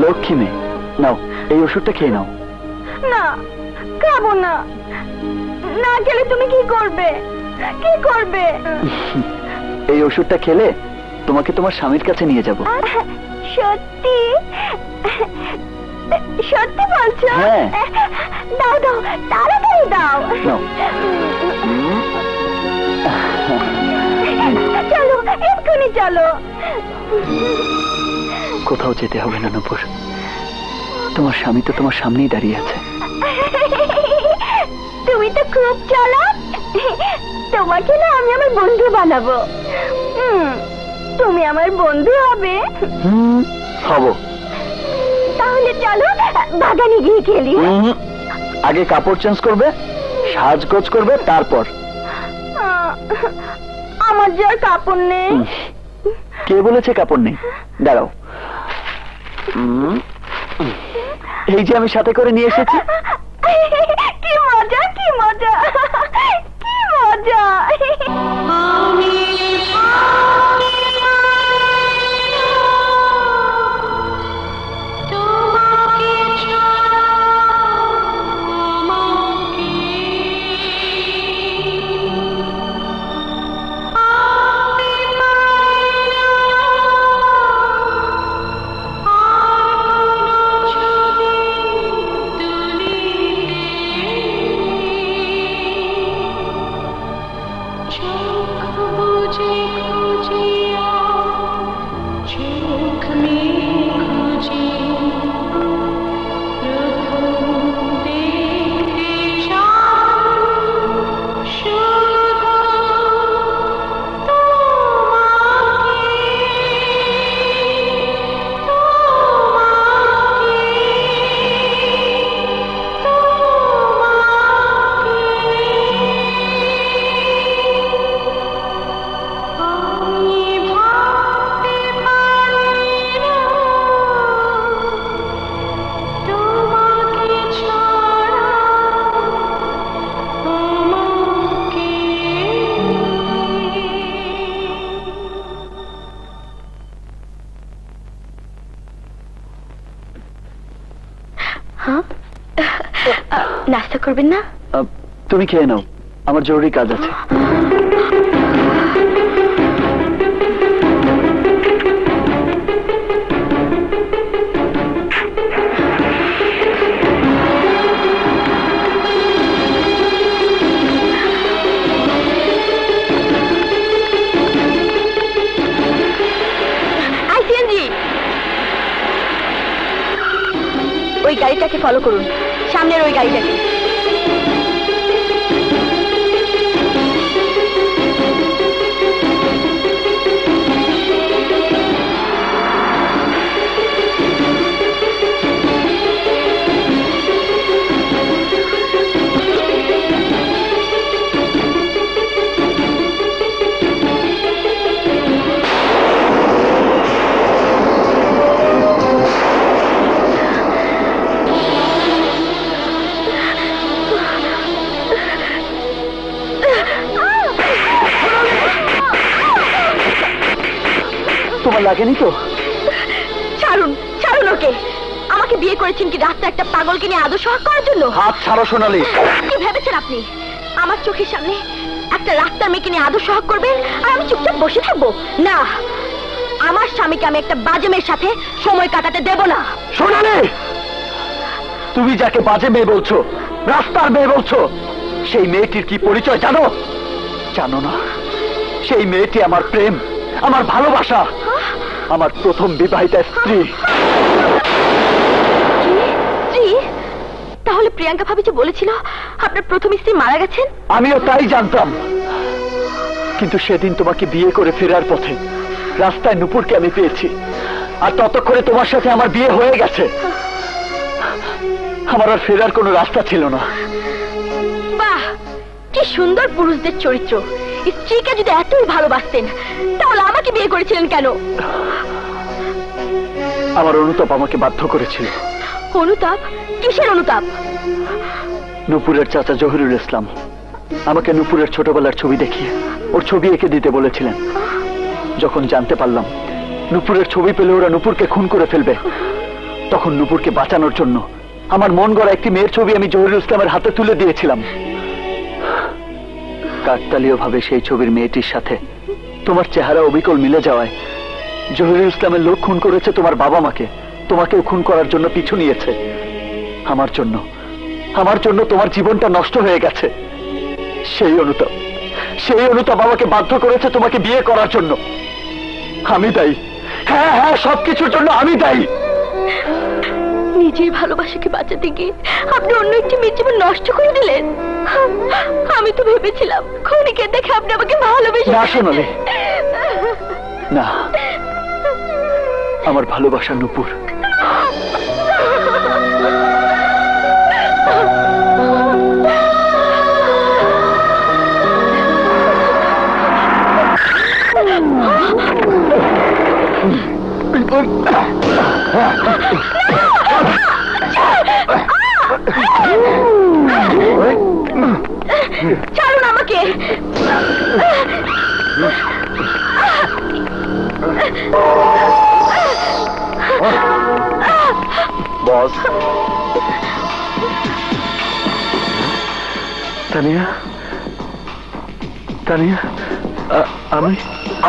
লক্ষ্মী মেয়ে, নাও এই ওষুধটা খেয়ে নাও। না, খাবো না। না খেলে তুমি কি করবে? কি করবে? এই ওষুধটা খেলে তোমাকে তোমার স্বামীর কাছে নিয়ে যাব। সত্যি? সত্যি বলছো? হ্যাঁ। দাও দাও, তাড়াতাড়ি দাও। নাও। চলো, এক্ষুনি চলো। কোথাও যেতে হবে না নূপুর, তোমার স্বামী তো তোমার সামনেই দাঁড়িয়ে আছে। তুমি তো খুব চালাক। তোমাকে না আমি আমার বন্ধু বানাবো। তুমি আমার বন্ধু হবে। হব। তাহলে চলো বাগানে গিয়ে খেলি। আগে কাপড় চেঞ্জ করবে, সাজগোজ করবে, তারপর। আমার যে আর কাপড় নেই। কে বলেছে কাপড় নেই? দাঁড়াও, এই যে আমি সাথে করে নিয়ে এসেছি। কি মজা, কি মজা, কি মজা। নাস্তা করবেন না? তুমি খেয়ে নাও, আমার জরুরি কাজ আছে। ওই গাড়িটাকে ফলো করুন, সামনের ওই গাড়িটাকে। তোমার লাগেনি তো? ছাড়ুন, ছাড়ুন ওকে। আমাকে বিয়ে করেছেন কি রাস্তা একটা পাগলকে নিয়ে আদর সহাগ করার জন্য? হাত ছাড়ো সোনালি। কি ভেবেছেন আপনি আমার চোখের সামনে একটা রাস্তার মেয়েকে নিয়ে আদর সহাগ করবেন আর আমি চুপচাপ বসে থাকবো? না, আমার স্বামীকে আমি একটা বাজে মেয়ের সাথে সময় কাটাতে দেব না। সোনালি, তুমি যাকে বাজে মেয়ে বলছো, রাস্তার মেয়ে বলছো, সেই মেয়েটির কি পরিচয় জানো? জানো না? সেই মেয়েটি আমার প্রেম, আমার ভালোবাসা, আমার প্রথম বিবাহিতা স্ত্রী। স্ত্রী? তাহলে প্রিয়াঙ্কা ভাবি যে বলেছিল আপনার প্রথম স্ত্রী মারা গেছেন? আমিও তাই জানতাম, কিন্তু সেদিন তোমাকে বিয়ে করে ফেরার পথে রাস্তায় নূপুরকে আমি পেয়েছি, আর ততক্ষণে তোমার সাথে আমার বিয়ে হয়ে গেছে। আমার আর ফেরার কোনো রাস্তা ছিল না। বাহ, কি সুন্দর পুরুষদের চরিত্র। স্ত্রীকে যদি এতই ভালোবাসতেন তাহলে আমাকে বিয়ে করেছিলেন কেন? আমার অনুতাপ আমাকে বাধ্য করেছিল। অনুতাপ? কিসের অনুতাপ? নূপুরের চাচা জহিরুল ইসলাম আমাকে নূপুরের ছোটবেলার ছবি দেখিয়ে ওর ছবি এঁকে দিতে বলেছিলেন। যখন জানতে পারলাম নূপুরের ছবি পেলে ওরা নূপুরকে খুন করে ফেলবে, তখন নুপুরকে বাঁচানোর জন্য আমার মন গড়া একটি মেয়ের ছবি আমি জহিরুল ইসলামের হাতে তুলে দিয়েছিলাম। কাকতালীয় ভাবে সেই ছবির মেয়েটির সাথে তোমার চেহারা অবিকল মিলে যাওয়ায় জহিরুল ইসলামের লোক খুন করেছে তোমার বাবা মাকে, তোমাকেও খুন করার জন্য পিছু নিয়েছে। আমার জন্য তোমার জীবনটা নষ্ট হয়ে গেছে। সেই অনুতাপ আমাকে বাধ্য করেছে তোমাকে বিয়ে করার জন্য। আমি দায়ী, হ্যাঁ হ্যাঁ, সবকিছুর জন্য আমি দায়ী। নিজের ভালোবাসাকে বাঁচাতে গিয়ে আপনি অন্য একটি মেয়ের জীবন নষ্ট করে দিলেন। আমি তো ভেবেছিলাম খুনিকে দেখে আপনি আমাকে ভালোবেসে। না সোনালি, না, আমার ভালোবাসা নুপুর। ছাড়ুন আমাকে। বস, তানিয়া,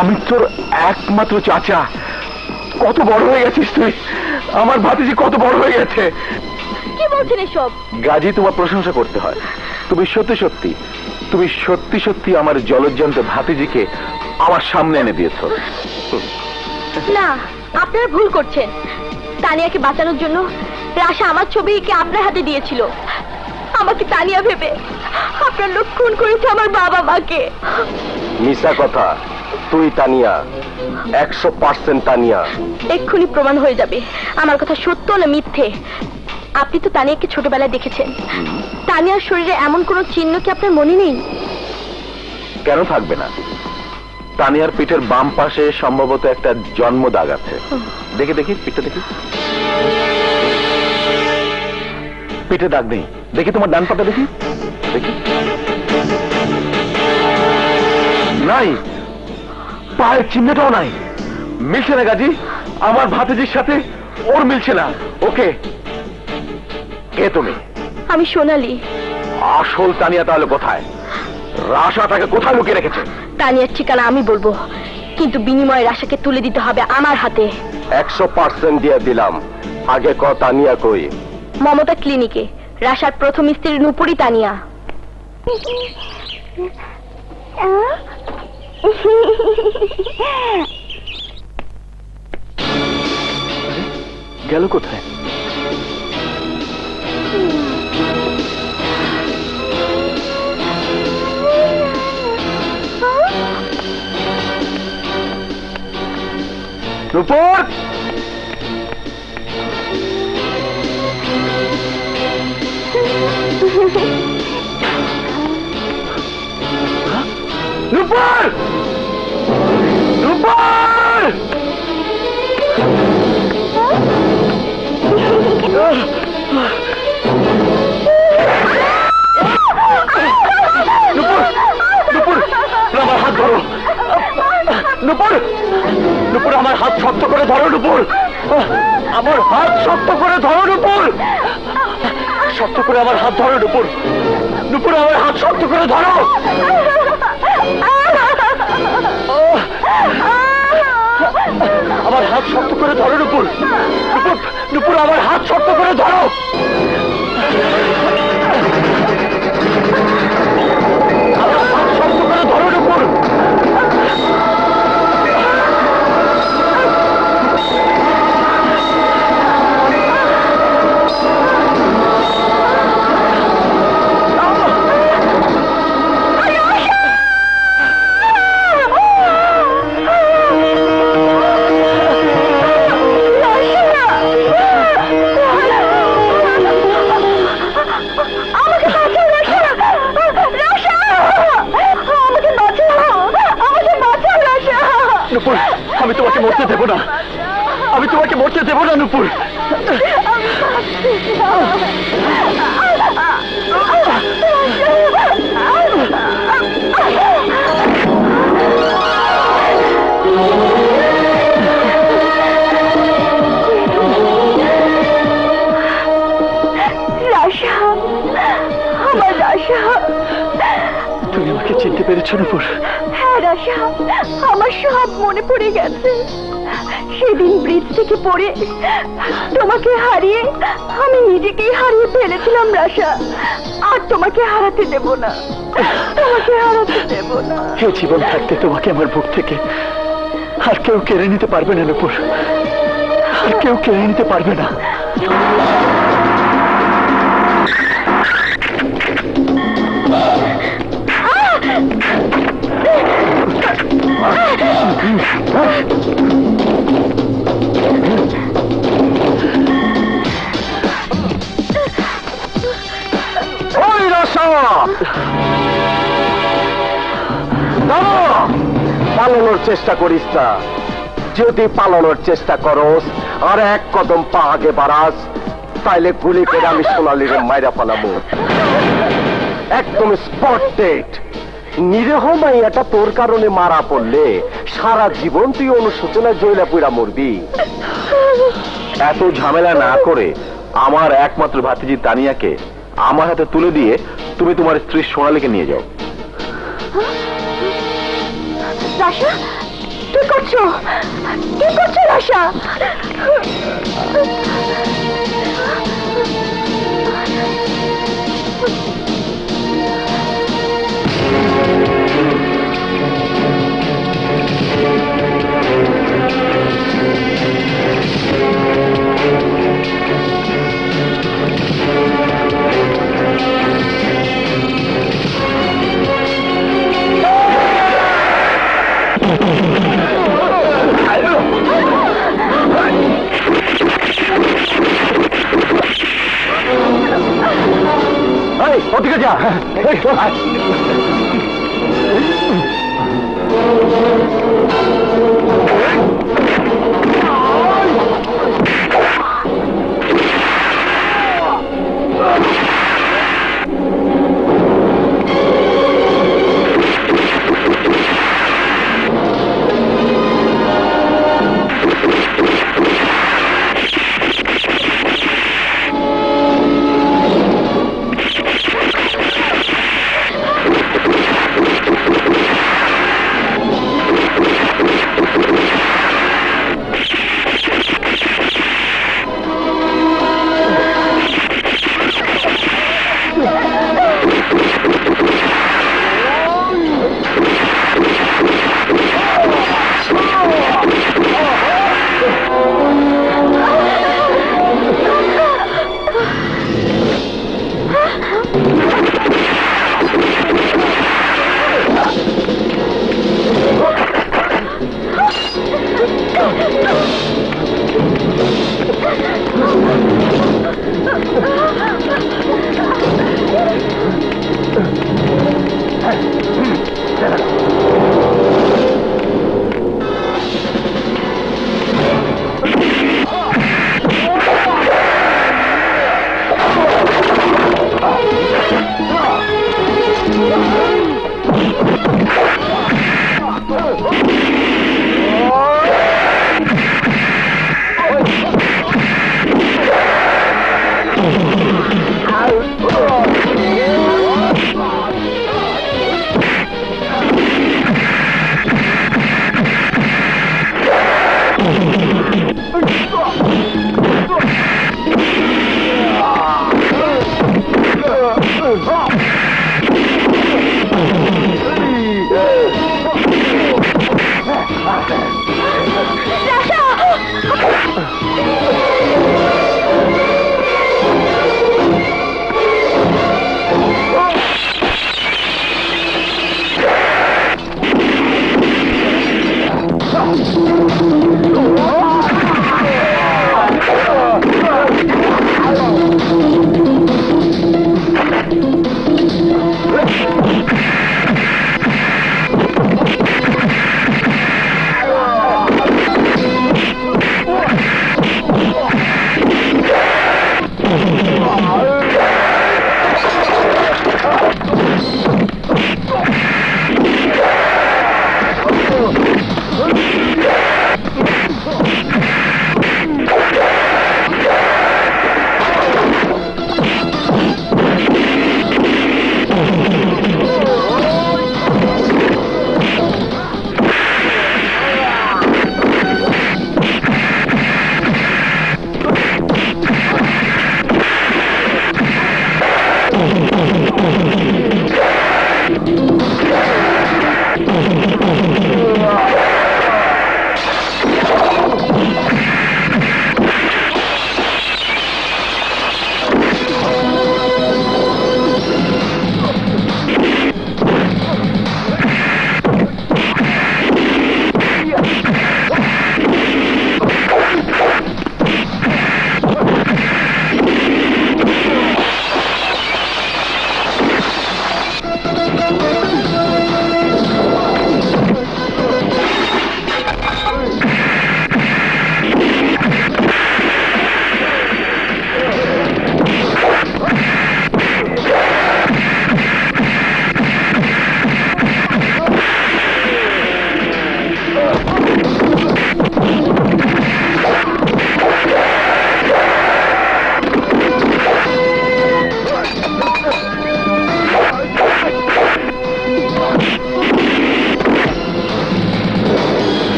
আমি তোর একমাত্র চাচা। কত বড় হয়ে গেছিস তুই, আমার ভাতিজি কত বড় হয়ে গেছে। কি বলছেন এসব? গাজী, তোমার প্রশংসা করতে হয়। তুমি সত্যি সত্যি আমার জলজ্জন্ত ভাতিজিকে আমার সামনে এনে দিয়েছ। না, আপনারা ভুল করছেন। তানিয়াকে বাঁচানোর জন্য রাশা আমার ছবিকে আপনার হাতে দিয়েছিল। আমাকে তানিয়া ভেবে আপনার লোক খুন করেছে আমার বাবা মাকে। মিছা কথা, তুই তানিয়া, 100% তানিয়া। এক্ষুনি প্রমাণ হয়ে যাবে আমার কথা সত্য না মিথ্যে। আপনি তো তানিয়াকে ছোটবেলায় দেখেছেন। তানিয়ার শরীরে এমন কোন চিহ্ন কি আপনার মনে নেই? কেন থাকবে না? তানিয়ার পিঠের বাম পাশে সম্ভবত একটা জন্ম দাগ আছে। দেখি পিঠটা দেখি। পিঠে দাগ নেই। দেখি তোমার ডান পাটা দেখি। নাই, পায়ের চিহ্নটাও নাই। মিলছে না গাজী, আমার ভাতিজির সাথে ওর মিলছে না। ওকে, কে তুমি? আমি সোনালি। আসল তানিয়া তাহলে কোথায়? রাশা তাকে কোথায় লুকিয়ে রেখেছে? তানিয়ার ঠিকানা আমি বলবো, কিন্তু বিনিময়ে রাশাকে তুলে দিতে হবে আমার হাতে। 100% দিয়ে দিলাম। আগে ক তানিয়া কই? মমতা ক্লিনিকে। রাশার প্রথম স্ত্রী নুপুরি তানিয়া। গেল কোথায়? নুপুর, নুপুর, নুপুর! আমার হাত ধরো নুপুর। নুপুর, আমার হাত শক্ত করে ধরো নুপুর। আমার হাত শক্ত করে ধরো নুপুর। শক্ত করে আমার হাত ধরো নুপুর। নুপুর, আমার হাত শক্ত করে ধরো। আমার হাত শক্ত করে ধরো নুপুর। নুপুর, আমার হাত শক্ত করে ধরো। আমার হাত শক্ত করে ধরো নুপুর। নুপুর, আমি তোমাকে মরতে দেব না। আমি তোমাকে মরতে দেব না নুপুর। তুমি আমাকে চিনতে পেরেছো নূপুর? হ্যাঁ রাশা, আমার সব মনে পড়ে গেছে। সেদিন ব্রিজ থেকে পড়ে তোমাকে হারিয়ে আমি নিজেকেই হারিয়ে ফেলেছিলাম রাশা। আর তোমাকে হারাতে দেব না, তোমাকে হারাতে দেব না। এই জীবন থাকতে তোমাকে আমার বুক থেকে আর কেউ কেড়ে নিতে পারবে না নূপুর, আর কেউ কেড়ে নিতে পারবে না। ওই রাশা, পালানোর চেষ্টা করিস না। যদি পালানোর চেষ্টা করস আর এক কদম পা আগে বাড়াস, তাইলে গুলি করে আমি সোনালীর মাইরা পালাবো। একদম স্পট ডেট। নিরীহ মাইয়াটা তোর কারণে মারা পড়লে সারা জীবন তুই অনুশোচনায় জয়লা পুরা মরবি। এত ঝামেলা না করে আমার একমাত্র ভাতিজি তানিয়াকে আমার হাতে তুলে দিয়ে তুমি তোমার স্ত্রী সোনালীকে নিয়ে যাও। রাশা, কি করছো? কি করছো রাশা? ওদিকে যা।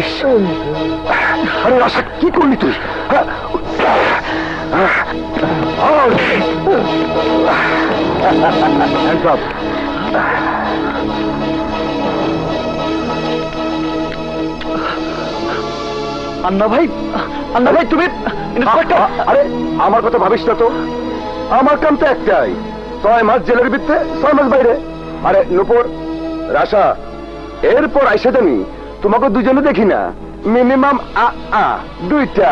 করিস? আরে রাশা, কি করলি তুই? Hands up. আন্না ভাই, তুমি ইন্সপেক্টর? আরে আমার কথা ভাবিস না তো, আমার কাম তো একটাই, 6 মাস জেলের ভিতরে 6 মাস বাইরে। আরে নুপুর, রাশা, এরপর আইসা জানি তোমাকে দুজনে দেখি না, মিনিমাম 2টা।